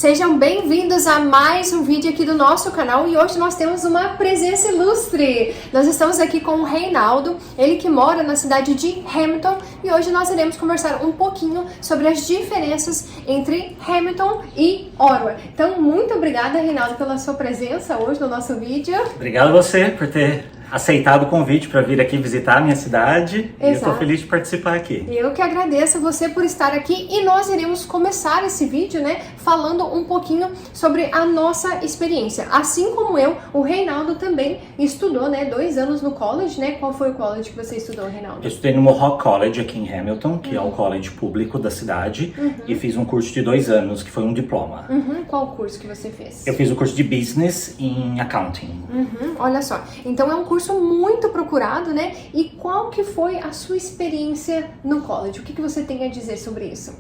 Sejam bem-vindos a mais um vídeo aqui do nosso canal e hoje nós temos uma presença ilustre. Nós estamos aqui com o Reinaldo, ele que mora na cidade de Hamilton, e hoje nós iremos conversar um pouquinho sobre as diferenças entre Hamilton e Ottawa. Então, muito obrigada, Reinaldo, pela sua presença hoje no nosso vídeo. Obrigado a você por ter aceitado o convite para vir aqui visitar a minha cidade. Exato. E eu estou feliz de participar aqui. Eu que agradeço você por estar aqui e nós iremos começar esse vídeo, falando um pouquinho sobre a nossa experiência. Assim como eu, o Reinaldo também estudou, 2 anos no college, Qual foi o college que você estudou, Reinaldo? Eu estudei no Mohawk College aqui em Hamilton, que é o college público da cidade, e fiz um curso de 2 anos, que foi um diploma. Qual curso que você fez? Eu fiz o curso de Business em Accounting. Olha só, então é um curso muito procurado, E qual que foi a sua experiência no college? O que você tem a dizer sobre isso?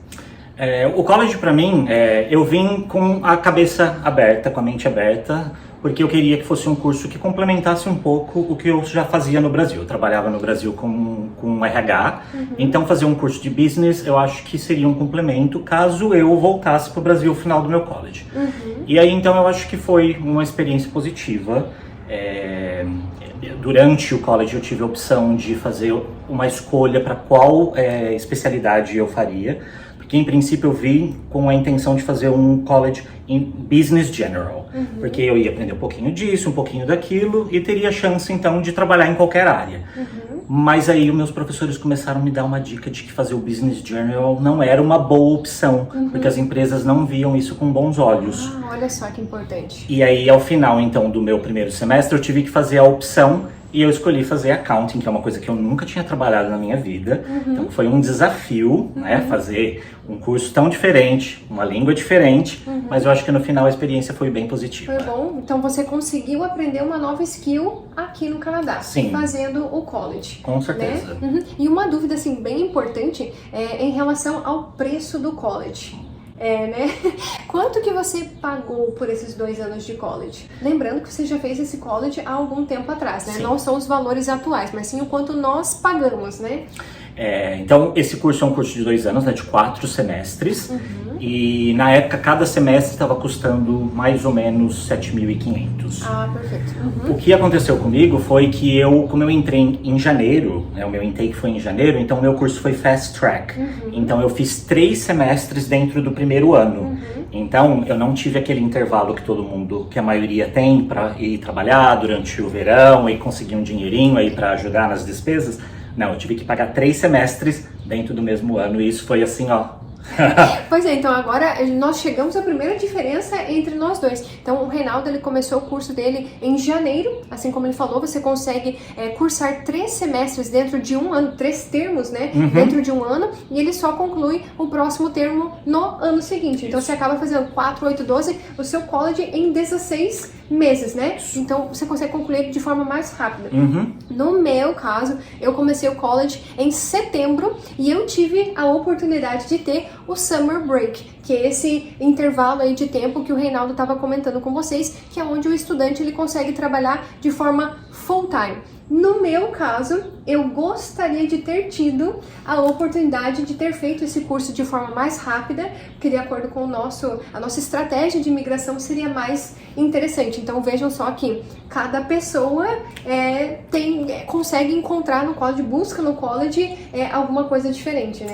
O college para mim, eu vim com a cabeça aberta, com a mente aberta, porque eu queria que fosse um curso que complementasse um pouco o que eu já fazia no Brasil. Eu trabalhava no Brasil com RH, então fazer um curso de business eu acho que seria um complemento caso eu voltasse para o Brasil no final do meu college. E aí então eu acho que foi uma experiência positiva. Durante o college eu tive a opção de fazer uma escolha para qual especialidade eu faria, porque em princípio eu vim com a intenção de fazer um college em Business General, porque eu ia aprender um pouquinho disso, um pouquinho daquilo e teria chance então de trabalhar em qualquer área. Mas aí os meus professores começaram a me dar uma dica de que fazer o Business General não era uma boa opção, porque as empresas não viam isso com bons olhos. Olha só que importante. E aí ao final então do meu primeiro semestre eu tive que fazer a opção e eu escolhi fazer accounting, que é uma coisa que eu nunca tinha trabalhado na minha vida. Então foi um desafio, fazer um curso tão diferente, uma língua diferente, mas eu acho que no final a experiência foi bem positiva. Foi bom? Então você conseguiu aprender uma nova skill aqui no Canadá, Sim, fazendo o college. Com certeza. E uma dúvida assim bem importante é em relação ao preço do college. Quanto que você pagou por esses 2 anos de college? Lembrando que você já fez esse college há algum tempo atrás, Sim. Não são os valores atuais, mas sim o quanto nós pagamos, Então, esse curso é um curso de 2 anos, de 4 semestres. E na época, cada semestre estava custando mais ou menos 7.500. Ah, perfeito. O que aconteceu comigo foi que como eu entrei em janeiro, o meu intake foi em janeiro, então o meu curso foi Fast Track. Então eu fiz 3 semestres dentro do primeiro ano. Então eu não tive aquele intervalo que a maioria tem para ir trabalhar durante o verão e conseguir um dinheirinho aí para ajudar nas despesas. Não, eu tive que pagar 3 semestres dentro do mesmo ano e isso foi assim, Pois é, então agora nós chegamos à primeira diferença entre nós dois. Então o Reinaldo, ele começou o curso dele em janeiro, assim como ele falou, você consegue cursar 3 semestres dentro de um ano, 3 termos, dentro de um ano, e ele só conclui o próximo termo no ano seguinte. Então você acaba fazendo 4, 8, 12, o seu college em 16 meses, Então você consegue concluir de forma mais rápida. No meu caso, eu comecei o college em setembro e eu tive a oportunidade de ter o Summer Break, que é esse intervalo aí de tempo que o Reinaldo estava comentando com vocês, que é onde o estudante ele consegue trabalhar de forma full time. No meu caso, eu gostaria de ter tido a oportunidade de ter feito esse curso de forma mais rápida, porque de acordo com a nossa estratégia de imigração seria mais interessante. Então vejam só que cada pessoa consegue encontrar no college, busca no college alguma coisa diferente,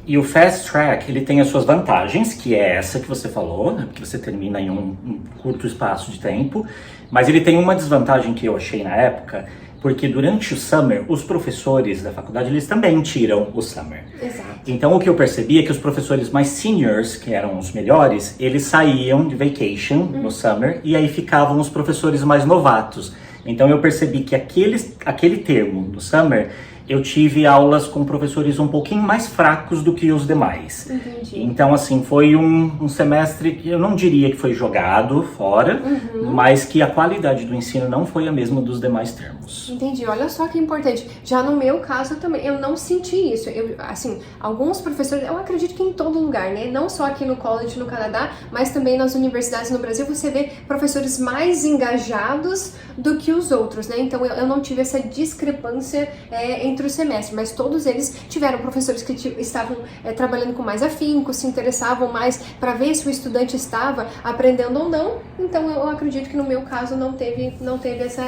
E o Fast Track, ele tem as suas vantagens, que é essa que você falou, porque você termina em um curto espaço de tempo, mas ele tem uma desvantagem que eu achei na época, porque durante o summer, os professores da faculdade, eles também tiram o summer. Exato. Então, o que eu percebi é que os professores mais seniors, que eram os melhores, eles saíam de vacation no summer, e aí ficavam os professores mais novatos. Então, eu percebi que aquele termo do summer, eu tive aulas com professores um pouquinho mais fracos do que os demais. Entendi. Então, assim, foi um semestre que eu não diria que foi jogado fora, mas que a qualidade do ensino não foi a mesma dos demais termos. Entendi. Olha só que importante. Já no meu caso também, eu não senti isso. Alguns professores, eu acredito que em todo lugar, Não só aqui no college no Canadá, mas também nas universidades no Brasil, você vê professores mais engajados do que os outros, Então, eu não tive essa discrepância entre entre o semestre, mas todos eles tiveram professores que estavam trabalhando com mais afinco, se interessavam mais para ver se o estudante estava aprendendo ou não. Então eu acredito que no meu caso não teve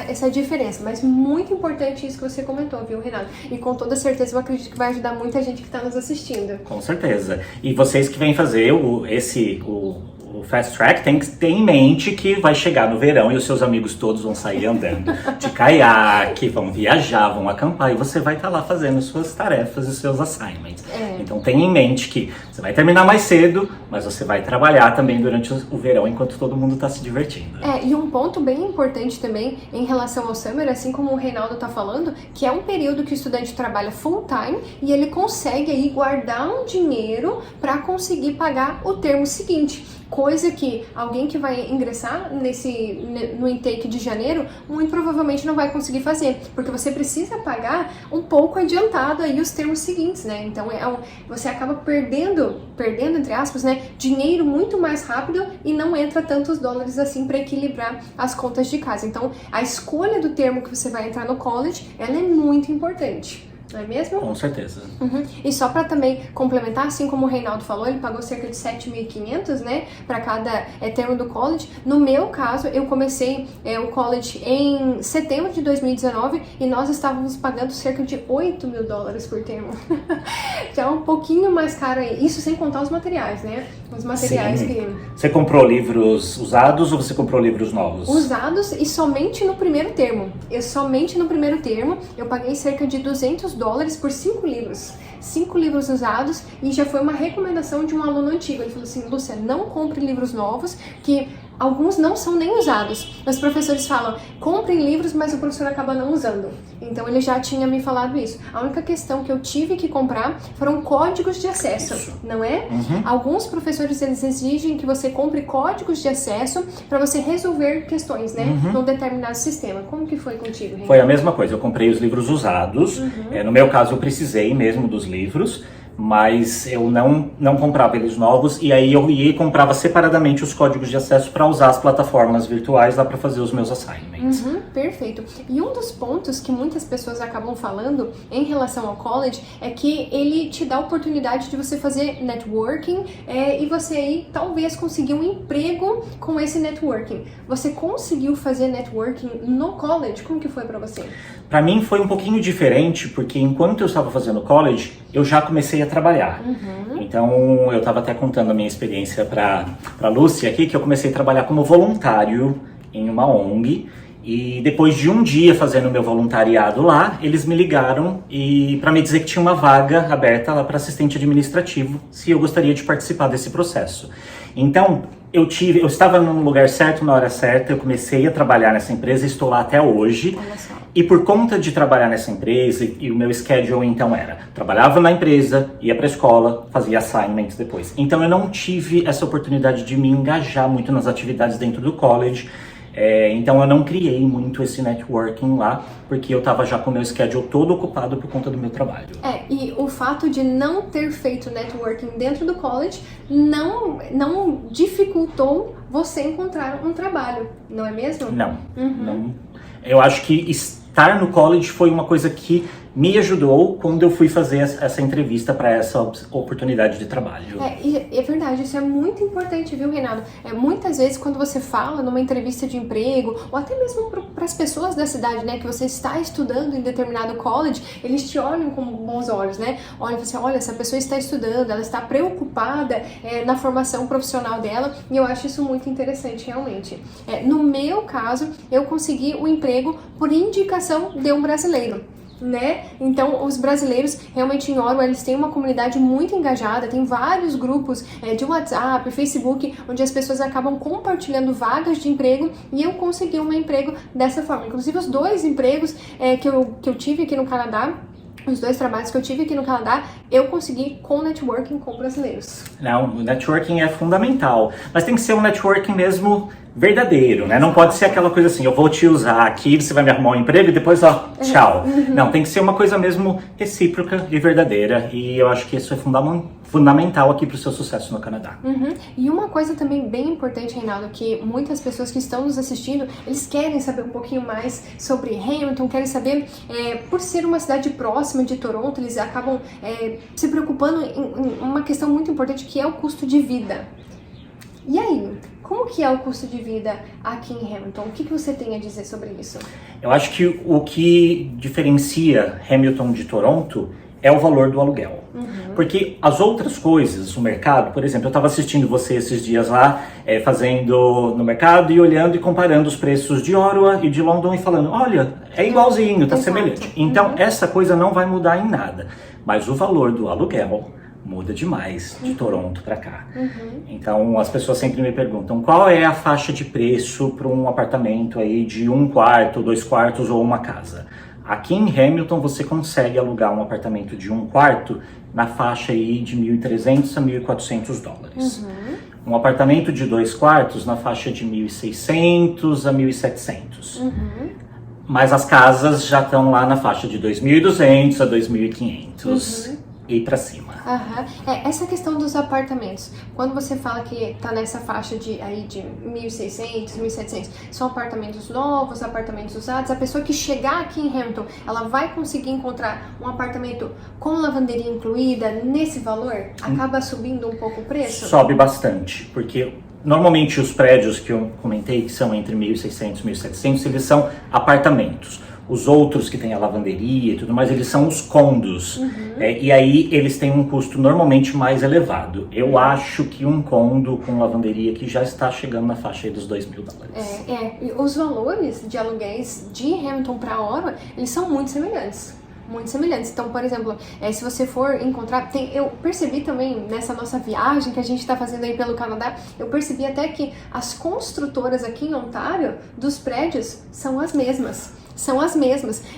essa diferença, mas muito importante isso que você comentou, viu, Renato? E com toda certeza eu acredito que vai ajudar muita gente que está nos assistindo. Com certeza. E vocês que vêm fazer o Fast Track tem que ter em mente que vai chegar no verão e os seus amigos todos vão sair andando de caiaque, vão viajar, vão acampar e você vai estar lá fazendo suas tarefas e seus assignments. Então tenha em mente que você vai terminar mais cedo, mas você vai trabalhar também durante o verão enquanto todo mundo está se divertindo. E um ponto bem importante também em relação ao summer, assim como o Reinaldo está falando, que é um período que o estudante trabalha full time e ele consegue aí guardar um dinheiro para conseguir pagar o termo seguinte. Coisa que alguém que vai ingressar no intake de janeiro muito provavelmente não vai conseguir fazer, porque você precisa pagar um pouco adiantado aí os termos seguintes, né? Então você acaba perdendo entre aspas, né, dinheiro muito mais rápido e não entra tantos dólares assim para equilibrar as contas de casa. Então a escolha do termo que você vai entrar no college, ela é muito importante. Não é mesmo? Com certeza. E só para também complementar, assim como o Reinaldo falou, ele pagou cerca de 7.500, né, para cada termo do college. No meu caso, eu comecei o college em setembro de 2019 e nós estávamos pagando cerca de 8 mil dólares por termo. Já é um pouquinho mais caro aí. Isso sem contar os materiais, né? Os materiais. Sim. Que... Você comprou livros usados ou você comprou livros novos? Usados e somente no primeiro termo. Somente no primeiro termo eu paguei cerca de 200 dólares por 5 livros. 5 livros usados e já foi uma recomendação de um aluno antigo. Ele falou assim: Lúcia, não compre livros novos, que alguns não são nem usados. Os professores falam, comprem livros, mas o professor acaba não usando. Então ele já tinha me falado isso. A única questão que eu tive que comprar foram códigos de acesso, isso. Não é? Alguns professores, eles exigem que você compre códigos de acesso para você resolver questões, né? Num determinado sistema. Como que foi contigo, Henrique? Foi a mesma coisa, eu comprei os livros usados. No meu caso eu precisei mesmo dos livros, mas eu não comprava eles novos, e aí eu ia e comprava separadamente os códigos de acesso para usar as plataformas virtuais lá para fazer os meus assignments. Perfeito. E um dos pontos que muitas pessoas acabam falando em relação ao college é que ele te dá a oportunidade de você fazer networking e você aí talvez conseguir um emprego com esse networking. Você conseguiu fazer networking no college? Como que foi para você? Para mim foi um pouquinho diferente, porque enquanto eu estava fazendo college, eu já comecei a trabalhar. Então, eu estava até contando a minha experiência para Lúcia aqui, que eu comecei a trabalhar como voluntário em uma ONG. E depois de um dia fazendo meu voluntariado lá, eles me ligaram para me dizer que tinha uma vaga aberta lá para assistente administrativo, se eu gostaria de participar desse processo. Então, eu estava no lugar certo, na hora certa, eu comecei a trabalhar nessa empresa e estou lá até hoje. Olha só. E por conta de trabalhar nessa empresa, e o meu schedule então era, trabalhava na empresa, ia para a escola, fazia assignments depois. Então eu não tive essa oportunidade de me engajar muito nas atividades dentro do college. Então eu não criei muito esse networking lá, porque eu estava já com o meu schedule todo ocupado por conta do meu trabalho. E o fato de não ter feito networking dentro do college não dificultou você encontrar um trabalho, não é mesmo? Não. Eu acho que estar no college foi uma coisa que me ajudou quando eu fui fazer essa entrevista para essa oportunidade de trabalho. É verdade, isso é muito importante, viu, Reinaldo? Muitas vezes quando você fala numa entrevista de emprego, ou até mesmo para as pessoas da cidade, né, que você está estudando em determinado college, eles te olham com bons olhos, né? Olha, você olha, essa pessoa está estudando, ela está preocupada na formação profissional dela, e eu acho isso muito interessante, realmente. No meu caso, eu consegui o emprego por indicação de um brasileiro. Né? Então, os brasileiros realmente em Orwell, eles têm uma comunidade muito engajada, tem vários grupos de WhatsApp, Facebook, onde as pessoas acabam compartilhando vagas de emprego, e eu consegui um emprego dessa forma. Inclusive, os 2 empregos que eu tive aqui no Canadá, os 2 trabalhos que eu tive aqui no Canadá, eu consegui com networking com brasileiros. Não, o networking é fundamental, mas tem que ser um networking mesmo verdadeiro, né? Não pode ser aquela coisa assim, eu vou te usar aqui, você vai me arrumar um emprego e depois, tchau. Não, tem que ser uma coisa mesmo recíproca e verdadeira, e eu acho que isso é fundamental aqui para o seu sucesso no Canadá. E uma coisa também bem importante, Reinaldo, que muitas pessoas que estão nos assistindo, eles querem saber um pouquinho mais sobre Hamilton, querem saber, por ser uma cidade próxima de Toronto, eles acabam se preocupando em uma questão muito importante, que é o custo de vida. E aí, como que é o custo de vida aqui em Hamilton? O que você tem a dizer sobre isso? Eu acho que o que diferencia Hamilton de Toronto é o valor do aluguel. Porque as outras coisas, o mercado, por exemplo, eu estava assistindo você esses dias lá, fazendo no mercado e olhando e comparando os preços de Ottawa e de London e falando, olha, é igualzinho, tá semelhante. Então, essa coisa não vai mudar em nada. Mas o valor do aluguel muda demais de Toronto para cá. Então, as pessoas sempre me perguntam, qual é a faixa de preço para um apartamento aí de 1 quarto, 2 quartos ou uma casa? Aqui em Hamilton, você consegue alugar um apartamento de 1 quarto na faixa aí de 1.300 a 1.400 dólares. Um apartamento de 2 quartos na faixa de 1.600 a 1.700. Mas as casas já estão lá na faixa de 2.200 a 2.500 e para cima. Essa questão dos apartamentos, quando você fala que tá nessa faixa de 1.600, 1.700, são apartamentos novos, apartamentos usados, a pessoa que chegar aqui em Hamilton, ela vai conseguir encontrar um apartamento com lavanderia incluída nesse valor? Acaba subindo um pouco o preço? Sobe bastante, porque normalmente os prédios que eu comentei, que são entre 1.600 e 1.700, eles são apartamentos. Os outros que tem a lavanderia e tudo mais, eles são os condos. E aí eles têm um custo normalmente mais elevado. Eu acho que um condo com lavanderia aqui já está chegando na faixa aí dos 2.000 dólares. E os valores de aluguéis de Hamilton para Ottawa, eles são muito semelhantes. Muito semelhantes. Então, por exemplo, se você for encontrar... eu percebi também, nessa nossa viagem que a gente está fazendo aí pelo Canadá, eu percebi até que as construtoras aqui em Ontário, dos prédios, são as mesmas.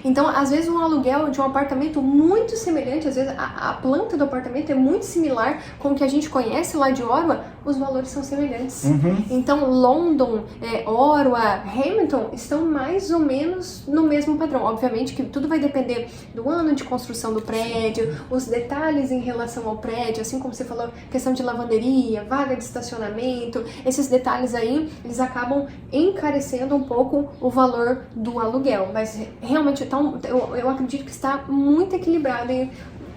Então, às vezes, um aluguel de um apartamento muito semelhante, às vezes a planta do apartamento é muito similar com o que a gente conhece lá de Ottawa, os valores são semelhantes. Então, London, Ottawa, Hamilton estão mais ou menos no mesmo padrão. Obviamente que tudo vai depender do ano de construção do prédio, os detalhes em relação ao prédio, assim como você falou, questão de lavanderia, vaga de estacionamento, esses detalhes aí, eles acabam encarecendo um pouco o valor do aluguel. Mas realmente, então, eu acredito que está muito equilibrado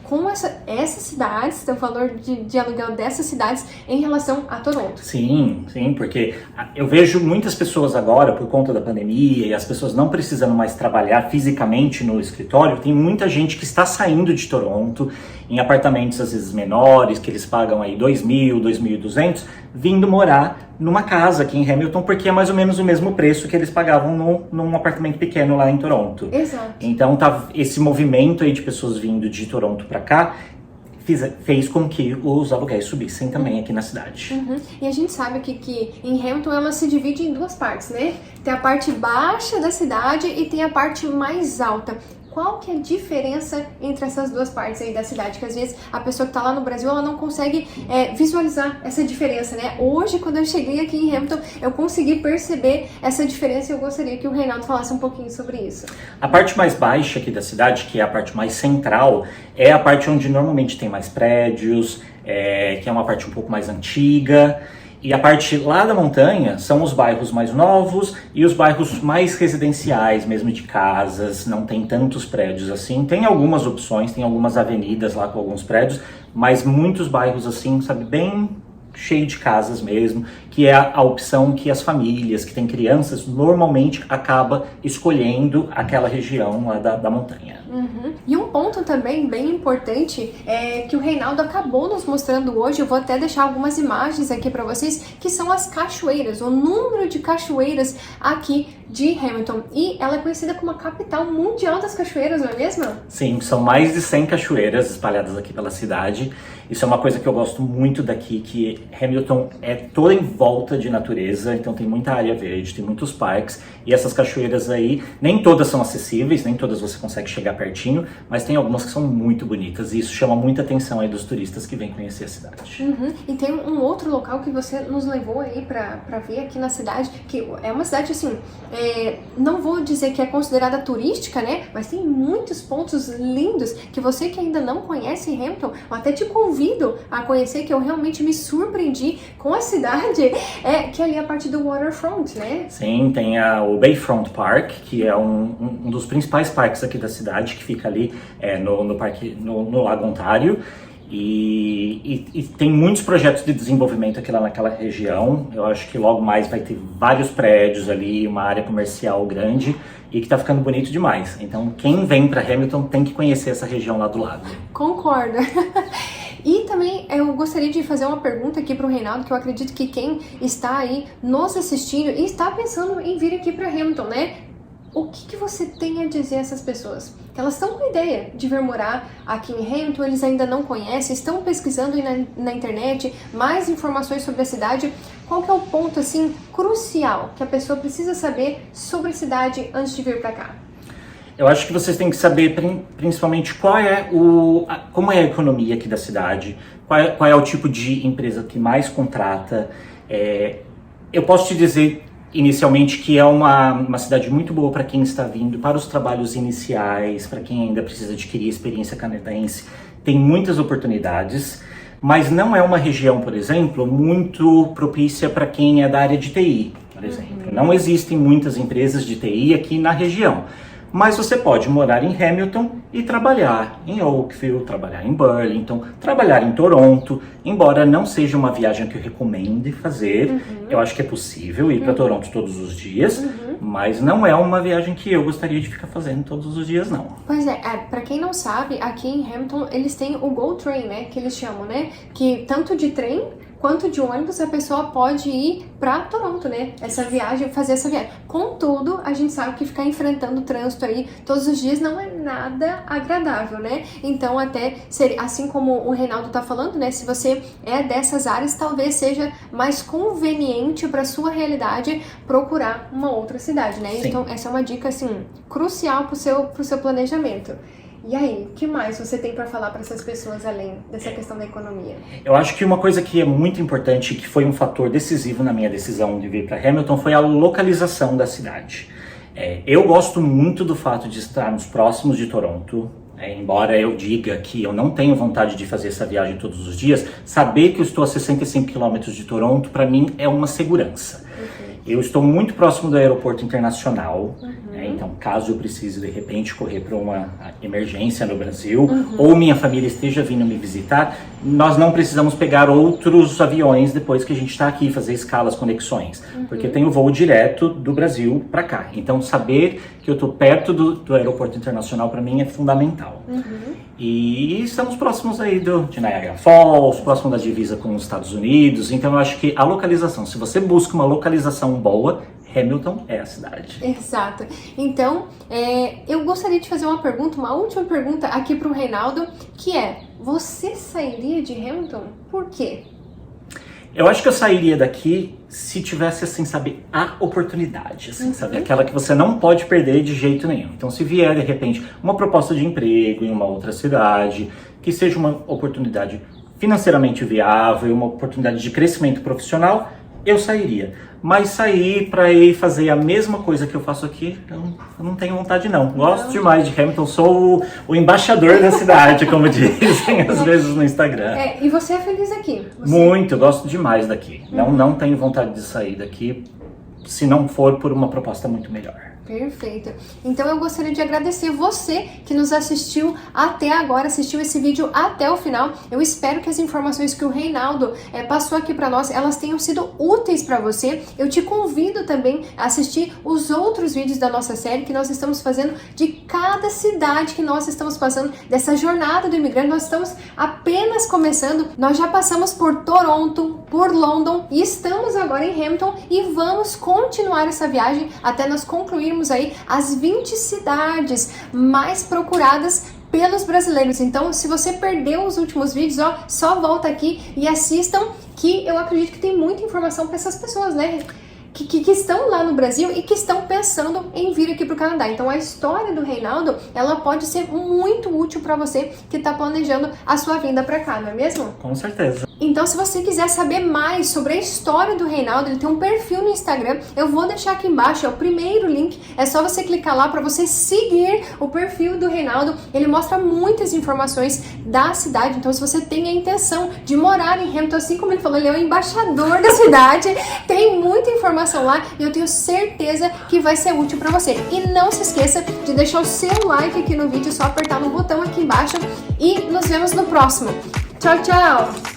com essas cidades, o valor de aluguel dessas cidades em relação a Toronto. Sim, porque eu vejo muitas pessoas agora, por conta da pandemia e as pessoas não precisando mais trabalhar fisicamente no escritório, tem muita gente que está saindo de Toronto em apartamentos às vezes menores, que eles pagam aí 2.000, 2.200, vindo morar numa casa aqui em Hamilton, porque é mais ou menos o mesmo preço que eles pagavam num apartamento pequeno lá em Toronto. Exato. Então esse movimento aí de pessoas vindo de Toronto para cá fez com que os aluguéis subissem também aqui na cidade. E a gente sabe que em Hamilton ela se divide em duas partes, né? Tem a parte baixa da cidade e tem a parte mais alta. Qual que é a diferença entre essas duas partes aí da cidade? Que às vezes a pessoa que tá lá no Brasil, ela não consegue visualizar essa diferença, né? Hoje, quando eu cheguei aqui em Hamilton, eu consegui perceber essa diferença e eu gostaria que o Reinaldo falasse um pouquinho sobre isso. A parte mais baixa aqui da cidade, que é a parte mais central, é a parte onde normalmente tem mais prédios, que é uma parte um pouco mais antiga. E a parte lá da montanha são os bairros mais novos e os bairros mais residenciais, mesmo de casas, não tem tantos prédios assim. Tem algumas opções, tem algumas avenidas lá com alguns prédios, mas muitos bairros assim, sabe, bem cheio de casas mesmo, que é a opção que as famílias que têm crianças normalmente acaba escolhendo aquela região lá da montanha. E um ponto também bem importante é que o Reinaldo acabou nos mostrando hoje, eu vou até deixar algumas imagens aqui para vocês, que são as cachoeiras, o número de cachoeiras aqui de Hamilton. E ela é conhecida como a capital mundial das cachoeiras, não é mesmo? Sim, são mais de 100 cachoeiras espalhadas aqui pela cidade. Isso é uma coisa que eu gosto muito daqui, que Hamilton é toda em volta de natureza, então tem muita área verde, tem muitos parques, e essas cachoeiras aí, nem todas são acessíveis, nem todas você consegue chegar pertinho, mas tem algumas que são muito bonitas, e isso chama muita atenção aí dos turistas que vêm conhecer a cidade. E tem um outro local que você nos levou aí pra ver aqui na cidade, que é uma cidade assim, não vou dizer que é considerada turística, né, mas tem muitos pontos lindos que você que ainda não conhece em Hamilton, eu até te convido convido a conhecer, que eu realmente me surpreendi com a cidade, que é ali a parte do waterfront, né? Sim, tem o Bayfront Park, que é um dos principais parques aqui da cidade, que fica ali no Lago Ontário. E tem muitos projetos de desenvolvimento aqui lá naquela região. Eu acho que logo mais vai ter vários prédios ali, uma área comercial grande e que tá ficando bonito demais. Então quem vem para Hamilton tem que conhecer essa região lá do lado. Concordo. E também eu gostaria de fazer uma pergunta aqui para o Reinaldo, que eu acredito que quem está aí nos assistindo e está pensando em vir aqui para Hamilton, né? O que você tem a dizer a essas pessoas? Que elas estão com a ideia de vir morar aqui em Hamilton, eles ainda não conhecem, estão pesquisando aí na internet mais informações sobre a cidade. Qual que é o ponto, assim, crucial que a pessoa precisa saber sobre a cidade antes de vir para cá? Eu acho que vocês têm que saber principalmente como é a economia aqui da cidade, qual é o tipo de empresa que mais contrata. Eu posso te dizer inicialmente que é uma cidade muito boa para quem está vindo para os trabalhos iniciais, para quem ainda precisa adquirir experiência canadense. Tem muitas oportunidades, mas não é uma região, por exemplo, muito propícia para quem é da área de TI, por exemplo. Não existem muitas empresas de TI aqui na região. Mas você pode morar em Hamilton e trabalhar em Oakville, trabalhar em Burlington, trabalhar em Toronto, embora não seja uma viagem que eu recomende fazer. Eu acho que é possível ir para Toronto todos os dias, mas não é uma viagem que eu gostaria de ficar fazendo todos os dias, não. Pois para quem não sabe, aqui em Hamilton eles têm o GO Train, né, que eles chamam, né, que tanto de trem quanto de ônibus a pessoa pode ir para Toronto, né? Fazer essa viagem. Contudo, a gente sabe que ficar enfrentando o trânsito aí todos os dias não é nada agradável, né? Então, até assim como o Reinaldo tá falando, né? Se você é dessas áreas, talvez seja mais conveniente para sua realidade procurar uma outra cidade, né? Sim. Então, essa é uma dica assim crucial pro seu planejamento. E aí, o que mais você tem para falar para essas pessoas além dessa questão da economia? Eu acho que uma coisa que é muito importante, que foi um fator decisivo na minha decisão de vir para Hamilton, foi a localização da cidade. Eu gosto muito do fato de estarmos próximos de Toronto. Embora eu diga que eu não tenho vontade de fazer essa viagem todos os dias, saber que eu estou a 65 quilômetros de Toronto, para mim, é uma segurança. Eu estou muito próximo do aeroporto internacional, então caso eu precise de repente correr para uma emergência no Brasil, ou minha família esteja vindo me visitar, nós não precisamos pegar outros aviões depois que a gente está aqui, fazer escalas, conexões, porque tem o voo direto do Brasil para cá. Então saber que eu estou perto do aeroporto internacional para mim é fundamental. E estamos próximos aí de Niagara Falls, próximo da divisa com os Estados Unidos, então eu acho que a localização, se você busca uma localização boa, Hamilton é a cidade. Exato. Então, eu gostaria de fazer uma última pergunta aqui para o Reinaldo, que é, você sairia de Hamilton? Por quê? Eu acho que eu sairia daqui se tivesse, assim, sabe, a oportunidade, assim, sabe? Aquela que você não pode perder de jeito nenhum. Então, se vier, de repente, uma proposta de emprego em uma outra cidade, que seja uma oportunidade financeiramente viável, uma oportunidade de crescimento profissional, eu sairia. Mas sair para ir fazer a mesma coisa que eu faço aqui, eu não tenho vontade não. Gosto demais de Hamilton, sou o embaixador da cidade, como dizem às vezes no Instagram. E você é feliz aqui? Muito, eu gosto demais daqui. Não tenho vontade de sair daqui se não for por uma proposta muito melhor. Perfeito. Então eu gostaria de agradecer você que nos assistiu até agora, assistiu esse vídeo até o final. Eu espero que as informações que o Reinaldo passou aqui para nós, elas tenham sido úteis para você. Eu te convido também a assistir os outros vídeos da nossa série que nós estamos fazendo de cada cidade que nós estamos passando, dessa jornada do imigrante. Nós estamos apenas começando, nós já passamos por Toronto, por London e estamos agora em Hamilton e vamos continuar essa viagem até nós concluirmos aí as 20 cidades mais procuradas pelos brasileiros. Então, se você perdeu os últimos vídeos, só volta aqui e assistam, que eu acredito que tem muita informação para essas pessoas, né? que estão lá no Brasil e que estão pensando em vir aqui para o Canadá. Então a história do Reinaldo, ela pode ser muito útil para você que está planejando a sua vinda para cá, não é mesmo? Com certeza. Então, se você quiser saber mais sobre a história do Reinaldo, ele tem um perfil no Instagram, eu vou deixar aqui embaixo, é o primeiro link, é só você clicar lá para você seguir o perfil do Reinaldo. Ele mostra muitas informações da cidade, então se você tem a intenção de morar em Hamilton, assim como ele falou, ele é o embaixador da cidade, tem muita informação lá e eu tenho certeza que vai ser útil para você. E não se esqueça de deixar o seu like aqui no vídeo, só apertar no botão aqui embaixo e nos vemos no próximo. Tchau, tchau!